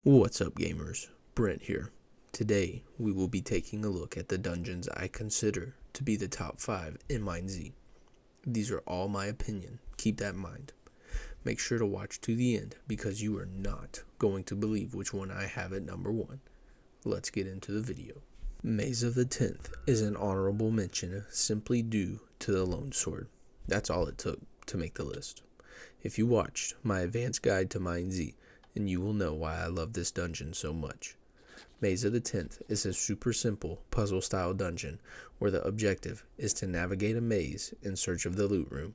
What's up, gamers? Brent here. Today, we will be taking a look at the dungeons I consider to be the top 5 in MineZ. These are all my opinion, keep that in mind. Make sure to watch to the end because you are not going to believe which one I have at number 1. Let's get into the video. MineZ of the 10th is an honorable mention simply due to the Lone Sword. That's all it took to make the list. If you watched my advanced guide to MineZ, and you will know why I love this dungeon so much. MineZ of the 10th is a super simple puzzle style dungeon where the objective is to navigate a maze in search of the loot room.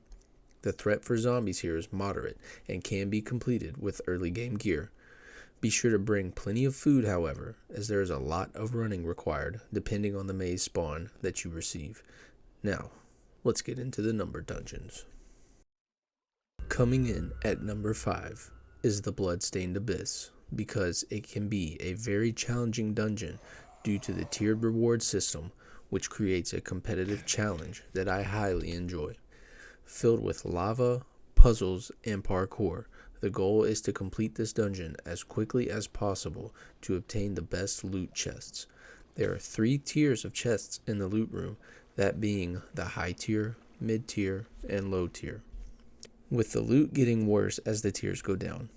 The threat for zombies here is moderate and can be completed with early game gear. Be sure to bring plenty of food, however, as there is a lot of running required depending on the maze spawn that you receive. Now, let's get into the number dungeons. Coming in at number 5 is the Bloodstained Abyss, because it can be a very challenging dungeon due to the tiered reward system, which creates a competitive challenge that I highly enjoy. Filled with lava, puzzles, and parkour, the goal is to complete this dungeon as quickly as possible to obtain the best loot chests. There are 3 tiers of chests in the loot room, that being the high tier, mid tier, and low tier, with the loot getting worse as the tiers go down.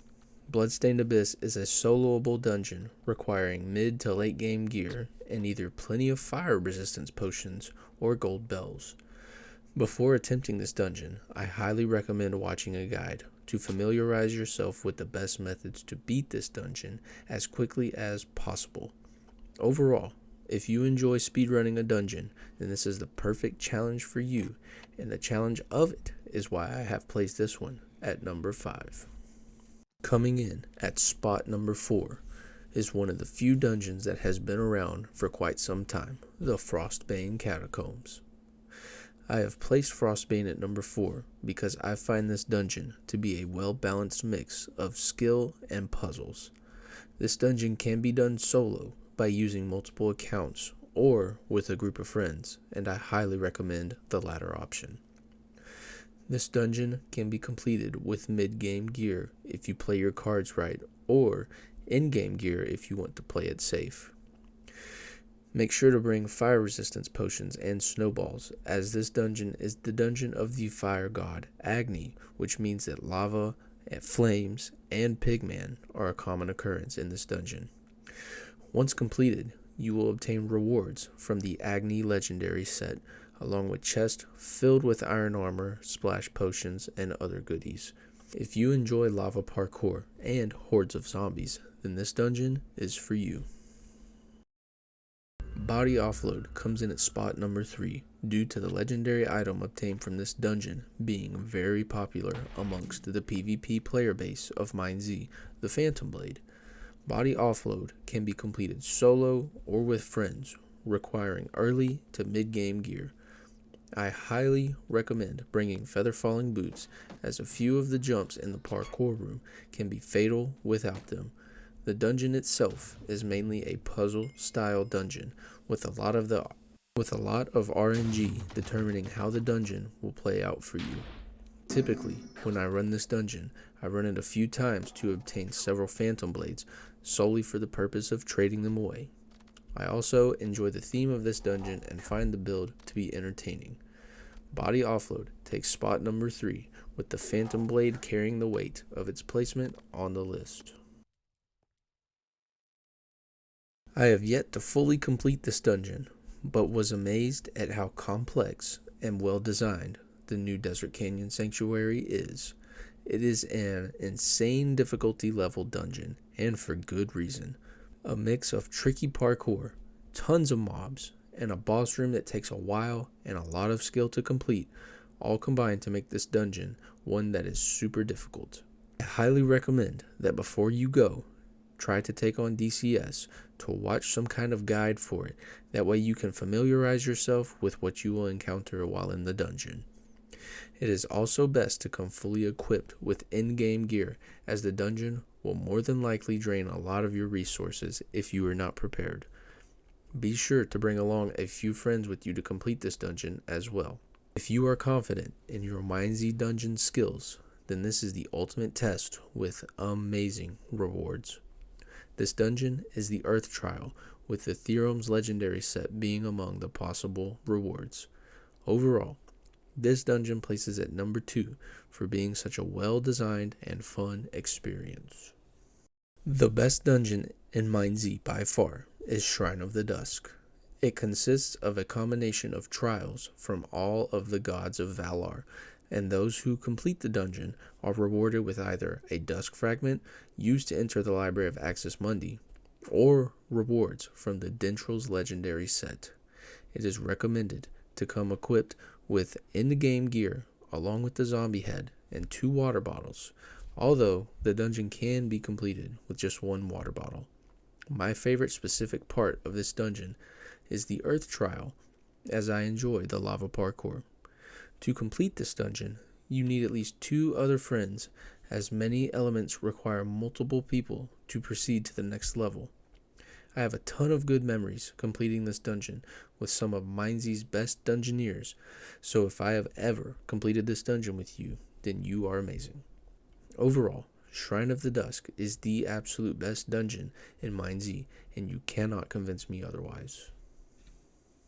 Bloodstained Abyss is a soloable dungeon requiring mid to late game gear and either plenty of fire resistance potions or gold bells. Before attempting this dungeon, I highly recommend watching a guide to familiarize yourself with the best methods to beat this dungeon as quickly as possible. Overall, if you enjoy speedrunning a dungeon, then this is the perfect challenge for you, and the challenge of it is why I have placed this one at number 5. Coming in at spot number 4 is one of the few dungeons that has been around for quite some time, the Frostbane Catacombs. I have placed Frostbane at number 4 because I find this dungeon to be a well-balanced mix of skill and puzzles. This dungeon can be done solo by using multiple accounts or with a group of friends, and I highly recommend the latter option. This dungeon can be completed with mid-game gear if you play your cards right, or in-game gear if you want to play it safe. Make sure to bring fire resistance potions and snowballs, as this dungeon is the dungeon of the fire god Agni, which means that lava, flames, and pigman are a common occurrence in this dungeon. Once completed, you will obtain rewards from the Agni legendary set, along with chests filled with iron armor, splash potions, and other goodies. If you enjoy lava parkour and hordes of zombies, then this dungeon is for you. Body Offload comes in at spot number 3 due to the legendary item obtained from this dungeon being very popular amongst the PvP player base of MineZ, the Phantom Blade. Body Offload can be completed solo or with friends, requiring early to mid-game gear. I highly recommend bringing feather falling boots, as a few of the jumps in the parkour room can be fatal without them. The dungeon itself is mainly a puzzle style dungeon with a lot of RNG determining how the dungeon will play out for you. Typically, when I run this dungeon, I run it a few times to obtain several Phantom Blades solely for the purpose of trading them away. I also enjoy the theme of this dungeon and find the build to be entertaining. Body Offload takes spot number 3, with the Phantom Blade carrying the weight of its placement on the list. I have yet to fully complete this dungeon, but was amazed at how complex and well designed the new Desert Canyon Sanctuary is. It is an insane difficulty level dungeon, and for good reason. A mix of tricky parkour, tons of mobs, and a boss room that takes a while and a lot of skill to complete, all combined to make this dungeon one that is super difficult. I highly recommend that before you go, try to take on DCS to watch some kind of guide for it. That way you can familiarize yourself with what you will encounter while in the dungeon. It is also best to come fully equipped with in-game gear, as the dungeon will more than likely drain a lot of your resources if you are not prepared. Be sure to bring along a few friends with you to complete this dungeon as well. If you are confident in your MineZ dungeon skills, then this is the ultimate test with amazing rewards. This dungeon is the Earth Trial, with the Theorem's legendary set being among the possible rewards. Overall, this dungeon places at number 2 for being such a well-designed and fun experience. The best dungeon in MineZ by far is Shrine of the Dusk. It consists of a combination of trials from all of the gods of Valar, and those who complete the dungeon are rewarded with either a dusk fragment used to enter the Library of Axis Mundi, or rewards from the Dintral's legendary set. It is recommended to come equipped with in-the-game gear, along with the zombie head and 2 water bottles, although the dungeon can be completed with just 1 water bottle. My favorite specific part of this dungeon is the Earth Trial, as I enjoy the lava parkour. To complete this dungeon, you need at least 2 other friends, as many elements require multiple people to proceed to the next level. I have a ton of good memories completing this dungeon with some of MineZ's best dungeoneers, so if I have ever completed this dungeon with you, then you are amazing. Overall, Shrine of the Dusk is the absolute best dungeon in MineZ, and you cannot convince me otherwise.